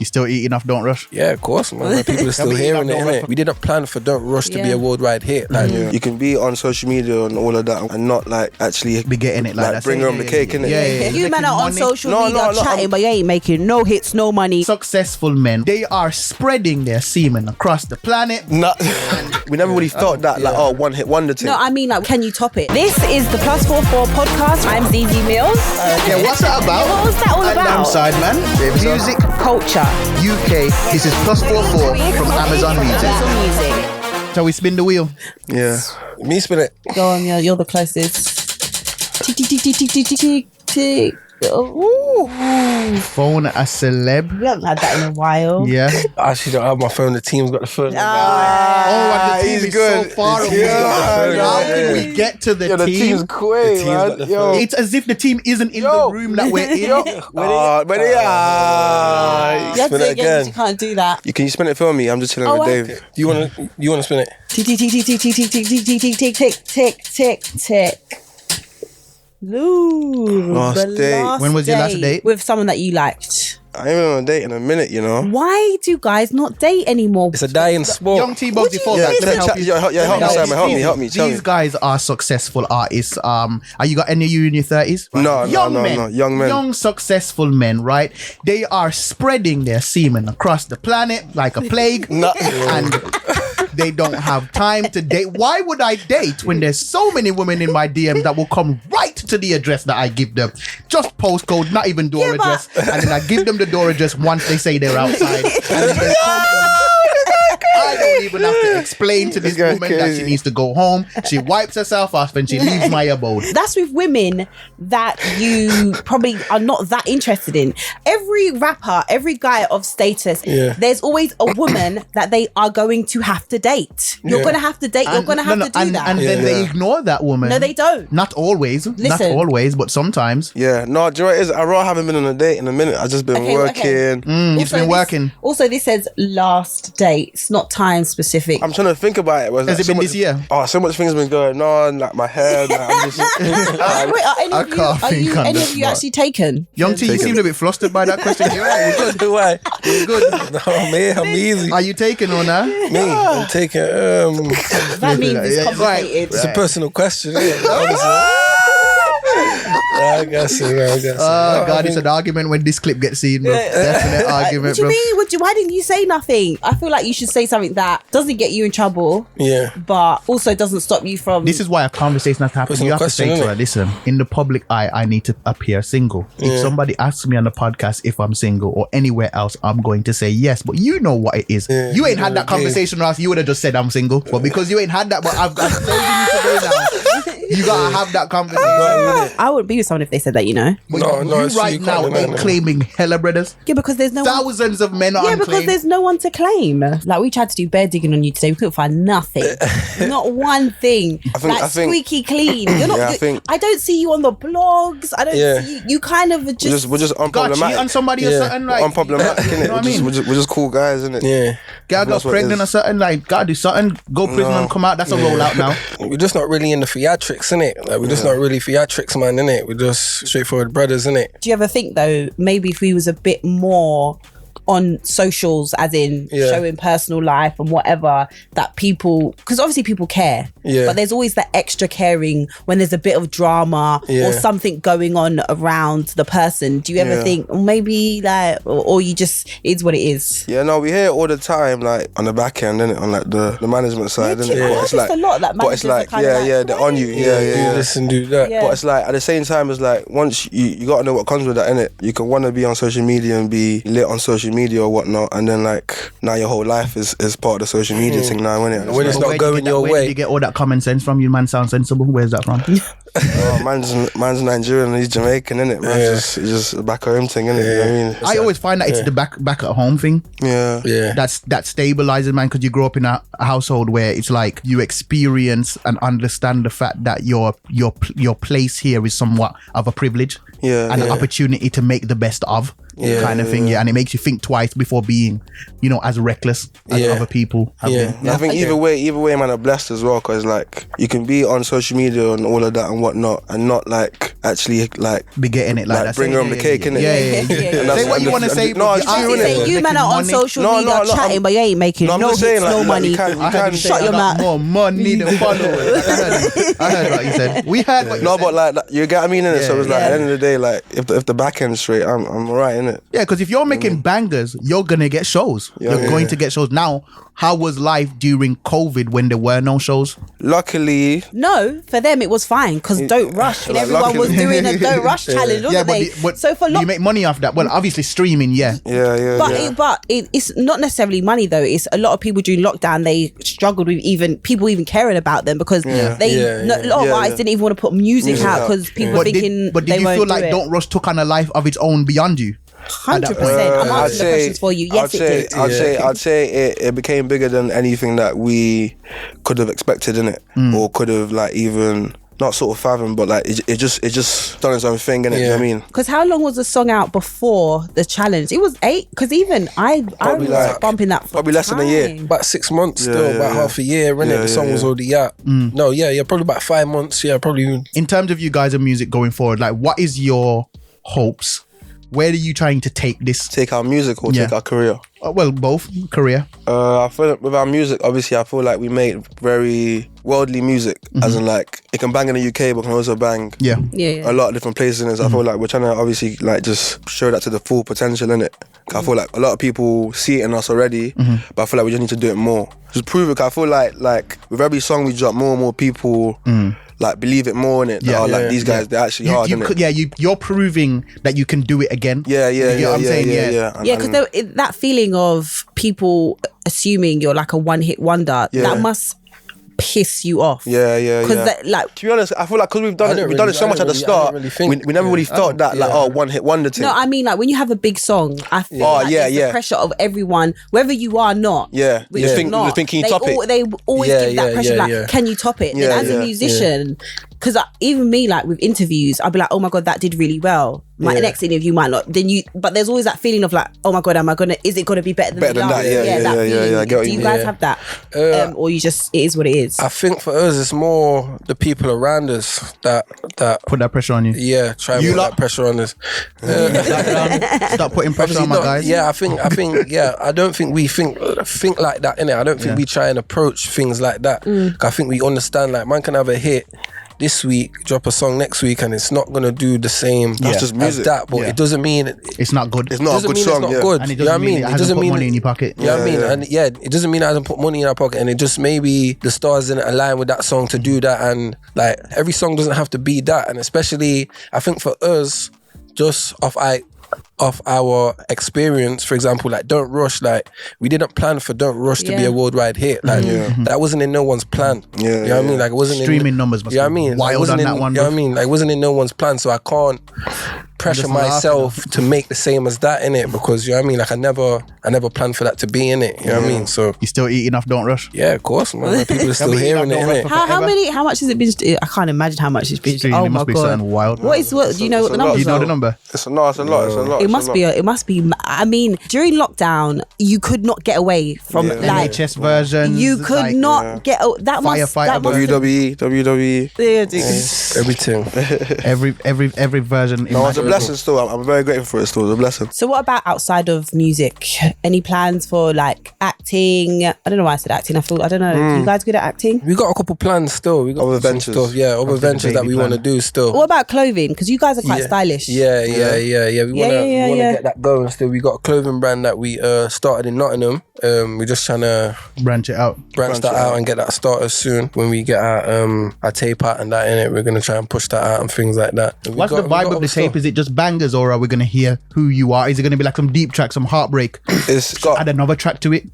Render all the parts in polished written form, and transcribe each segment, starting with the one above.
You still eating off Don't Rush? Yeah, of course, man. People are still hearing it, innit? We didn't plan for Don't Rush to be a worldwide hit. Like, You can be on social media and all of that and not like actually be getting it like bring home the cake, innit? Yeah. You men are on social media chatting, but you ain't making no hits, no money. Successful men, they are spreading their semen across the planet. We never really thought that, like, one hit wonder thing. No, I mean, like, can you top it? This is the +44 podcast. I'm Zeze Millz. Yeah, what's that about? What was that all And about? I'm Sideman. Music Culture. UK. This is +44 from Amazon Music. Shall we spin the wheel? Yeah. me spin it. Go on, you're the closest. Tick, tick, tick, tick, tick, tick, tick, tick. Ooh. Phone a celeb. We haven't had that in a while. Yeah. I actually don't have my phone. The team's got the phone. And the team he's is good. so far away. How can we get to the The team? team's quick, man. Yo. It's as if the team isn't in the room that we're in. But You have spin to it again. You can't do that. Can you spin it for me? I'm just chilling with Dave. Do you want to spin it? Tick, tick, tick, tick, tick, tick, tick, tick, tick, tick, tick, tick, tick, tick. Ooh, Last date. When was your last date? With someone that you liked. I ain't been on a date in a minute, you know. Why do guys not date anymore? It's a dying sport. Young T Bugsey, before Yeah, that, let me help you. help me, Simon. Help me. Tell me. These guys are successful artists. Are you got any of you in your 30s? No, Young men. Young Successful men, right? They are spreading their semen across the planet like a plague. And they don't have time to date. Why would I date when there's so many women in my DM that will come right to the address that I give them? Just postcode, not even door address. And then I give them the door address once they say they're outside. And then they come. I don't even have to explain to this woman that she needs to go home. She wipes herself off and she leaves my abode. That's with women that you probably are not that interested in. Every rapper, every guy of status, there's always a woman that they are going to have to date. You're going to have to date. You're going to have to do that. And then they ignore that woman. No, they don't. Not always. Not always, but sometimes. Yeah. No, do you know what it is? I haven't been on a date in a minute. I've just been working. You've been working. Also, this says last date. It's not time specific. I'm trying to think about it. Has it been this year? Oh, so much things have been going on, like my hair. Like, I'm just, Wait, are any of you actually taken? Young T, you seemed a bit flustered by that question. You're right. You're good. Why? You're good. No, man, I'm easy. Are you taking or not? Me, I'm taking. That means it's complicated. It's a personal question, isn't it? Obviously. I guess so. God, it's an argument when this clip gets seen, bro. Definite argument, What do you bro. mean? Why didn't you say nothing? I feel like you should say something that doesn't get you in trouble, Yeah. but also doesn't stop you from... This is why a conversation has to happen. Personal You have to question, say to innit? her, listen, in the public eye, I need to appear single. If somebody asks me on the podcast if I'm single or anywhere else, I'm going to say yes. But you know what it is. You ain't had that conversation, or else you would have just said I'm single. But because you ain't had that, but I'm telling you today now, you gotta have that conversation. I wouldn't be with someone if they said that, you know? But No, you it's right you now can't ain't deny it. claiming hella brothers. Yeah, because there's no one... Thousands of men are Yeah, because unclaimed. there's no one to claim. Like, we tried to do bear digging on you today. We couldn't find nothing. Not one thing. I think- squeaky clean. You're not. Yeah, I think- I don't see you on the blogs. I don't see you. You kind of just... we're just Got cheat unproblematic. on somebody or something like Unproblematic, innit? You know what I mean? We're just cool guys, innit? Yeah. Girl got That's what it pregnant or is. something, like gotta do something, go prison and come out. That's a rollout now. We're just not really in the theatrics, innit? Like, we're just not really theatrics, man, innit? We're just straightforward brothers, innit? Do you ever think, though, maybe if we was a bit more on socials, as in showing personal life and whatever, that people... Because obviously people care. Yeah. But there's always that extra caring when there's a bit of drama or something going on around the person. Do you ever think, maybe like... Or you just... It is what it is? Yeah, no, we hear it all the time, like on the back end, innit? On like the management side, innit? I noticed a lot that but it's managers are like, kind of like, they're on you. Do Yeah. this and do that. Yeah. But it's like, at the same time, it's like, once you got to know what comes with that, innit? You can want to be on social media and be lit on social media or whatnot, and then like, now your whole life is part of the social media thing now, innit? When it's not going your Where way. did you get all that common sense from? You man sound sensible. Where's that from? man's Nigerian and he's Jamaican, innit? Man's just a back home thing, innit? You know what I mean? I always find that it's the back at home thing. Yeah. That stabilizes, man, because you grow up in a household where it's like you experience and understand the fact that your place here is somewhat of a privilege and an opportunity to make the best of. kind of thing. Yeah, and it makes you think twice before being, you know, as reckless as other people. Have been. I think either way, man, are blessed as well, because like you can be on social media and all of that and whatnot, and not like actually like be getting it like that. bring home the cake, innit? Yeah. Say what you want to say. No, it's true, innit? You man are on social media chatting, but you ain't making no hits, no money. You can shut your mouth. More money than followers. I heard what you said. We heard what you said. No, but like you get what I mean, innit? So it's like at the end of the day, like if the back end's straight, I'm alright, innit? Yeah, because if you're making bangers, you're gonna get shows. You're going to get shows. Now, how was life during COVID when there were no shows? Luckily, no, for them it was fine because Don't Rush and everyone was doing a Don't Rush challenge, wasn't they? But so for you make money off that. Well, obviously streaming, yeah. But it's not necessarily money though. It's a lot of people during lockdown, they struggled with even caring about them because a lot of artists didn't even want to put music out because people were thinking. But did you feel like Don't Rush took on a life of its own beyond you? 100%. I'm answering the questions for you. Yes, it did. I'd say it became bigger than anything that we could have expected, innit? Or could have like even not sort of fathom, but like it just done its own thing, innit? You know what I mean? Because how long was the song out before the challenge? It was 8. Because even I was like, bumping that for probably less than a year. About 6 months still, about half a year, innit? The song was already out. No, probably about 5 months. Yeah, probably. In terms of you guys and music going forward, like what is your hopes? Where are you trying to take this? Take our music or take our career? Well, both. Career. I feel like with our music, obviously, I feel like we make very worldly music, as in like it can bang in the UK, but can also bang a lot of different places in it. So I feel like we're trying to obviously like just show that to the full potential in it. I feel like a lot of people see it in us already, but I feel like we just need to do it more. Just prove it. I feel like with every song we drop, more and more people like believe it more in it. Like these guys, they're actually hard. You're proving that you can do it again. You know what I'm saying? Yeah, because that feeling of people assuming you're like a one-hit wonder, that must piss you off. Because like, to be honest, I feel like because we've done it so much at the start, we never really felt that like one-hit wonder thing. No, I mean like when you have a big song, I feel like there's the pressure of everyone, whether you are not. You think can you top it? They always give that pressure, like, can you top it? And as a musician, because even me, like with interviews, I'll be like, oh my god, that did really well. My next interview might not. But there's always that feeling of like, oh my god, is it gonna be better than that? Do you guys have that, or you just it is what it is? I think for us, it's more the people around us that put that pressure on you. Yeah, try and put that pressure on us. Stop putting pressure on my guys. Yeah, I think. I don't think we think like that, innit? I don't think we try and approach things like that. I think we understand like man can have a hit this week, drop a song next week, and it's not gonna do the same. That's just music. As that, but it doesn't mean it's not good. It's not a good song. It's not good. And it doesn't mean it hasn't put money in your pocket. You know what I mean? And it doesn't mean it hasn't put money in our pocket, and it just maybe the stars didn't align with that song to do that. And like every song doesn't have to be that. And especially, I think for us, just off our experience, for example, like Don't Rush, like we didn't plan for Don't Rush to be a worldwide hit. Like that wasn't in no one's plan. You know what I mean? Like it wasn't streaming numbers must be wild on that one. You know what I mean? Like it wasn't in no one's plan, so I can't pressure myself to make the same as that in it, because you know what I mean, like I never planned for that to be in it, you know what I mean? So you still eating off Don't Rush? Yeah, of course, man. Like, people are still hearing it, innit? How much has it been? I can't imagine how much it's been. Oh my god, something wild. What do you know what the numbers are? You know the number? It's a lot. It must be. I mean, during lockdown, you could not get away from like NHS versions. You could not get that firefighter, WWE, everything, every version. No, it's a blessing still. I'm very grateful for it still. It's a blessing. So what about outside of music? Any plans for like acting? I don't know why I said acting. I don't know. Are you guys good at acting? We got a couple plans still. We got other ventures. Other ventures that we want to do still. What about clothing? Because you guys are quite stylish. Yeah. We want to get that going still. We got a clothing brand that we started in Nottingham. We're just trying to branch that out and get that started soon. When we get our tape out and that in it, we're gonna try and push that out and things like that. What's the vibe of the tape? Is it just bangers, or are we gonna hear who you are? Is it gonna be like some deep track, some heartbreak? It's got add another track to it.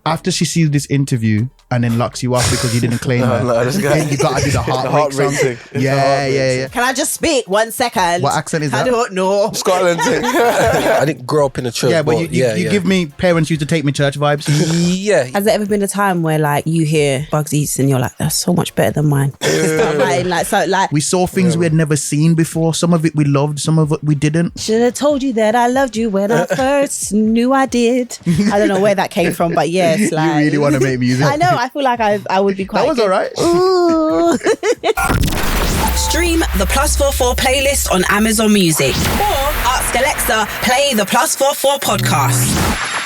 After she sees this interview, and then locks you off because you didn't claim her. Then you gotta do the heartbreak song. Yeah. Can I just speak 1 second? What accent is that? I don't know. Scotland thing. I didn't grow up in a church. Yeah, but you give me parents used to take me church vibes. Yeah. Has there ever been a time where like you hear Bugsey's and you're like, that's so much better than mine? We saw things we had never seen before. Some of it we loved, some of it we didn't. Should have told you that I loved you when I first knew I did. I don't know where that came from, but yes, like you really want to make music. I know. I feel like I would be quite. That was all right. Ooh. Stream the +44 playlist on Amazon Music or ask Alexa play the +44 podcast.